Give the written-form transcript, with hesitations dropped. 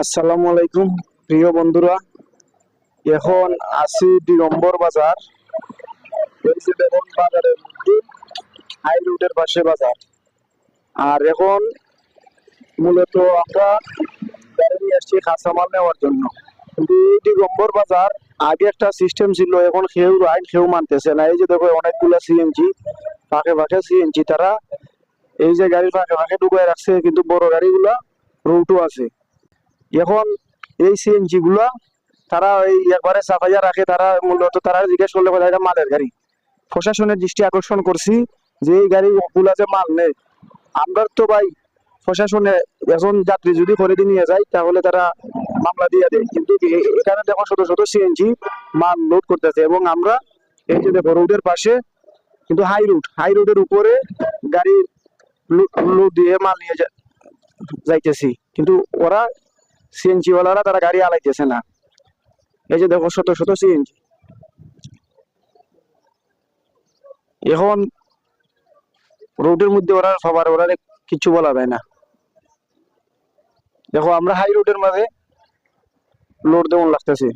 আসসালামু আলাইকুম প্রিয় বন্ধুরা। এখন আছি দিগম্বর বাজার। এই যে দেখুন বাজারের মধ্যে হাই রোডের পাশে বাজার। আর এখন মূলত আমরা গাড়ি নিয়ে আসছি কাঁচামাল নেওয়ার জন্য। কিন্তু এই দিগম্বর বাজার আগে একটা সিস্টেম ছিল, এখন কেউ রাইট কেউ মানতেছে না। এই যে দেখো অনেকগুলা সিএনজি, ফাঁকে ফাঁকে সিএনজি, তারা এই যে গাড়ির ফাঁকে ফাঁকে ঢুকায় রাখছে, কিন্তু বড় গাড়িগুলা রুটও আছে। এখন এই সিএনজি গুলা তারা ওই একবারে সাফাইয়া রাখে। তারা মূলত তারা জিজ্ঞেস করলে বলে এটা মালের গাড়ি। প্রশাসনের দৃষ্টি আকর্ষণ করছি যে এই গাড়ি গুলা যে মাল নেই। আমরা তো ভাই প্রশাসনে এখন যাত্রী যদি করে দিয়ে নিয়ে যায় তাহলে তারা মামলা দিয়ে দেয়, কিন্তু এখানে দেখো শত শত সিএনজি মাল লোড করতেছে। এবং আমরা এই যে দেখো রোডের পাশে কিন্তু হাই রোডের উপরে গাড়ি লোড দিয়ে মাল নিয়ে যাইতেছি, কিন্তু ওরা সিএনজি ওয়ালারা তারা গাড়ি আলাইতেছে না। এই যে দেখো শত শত সিএনজি। এখন রোডের মধ্যে ওরা সবার ওরা কিছু বলা যায় না। দেখো আমরা হাই রোডের মাঝে লোড দেওয়ান লাগতেছে।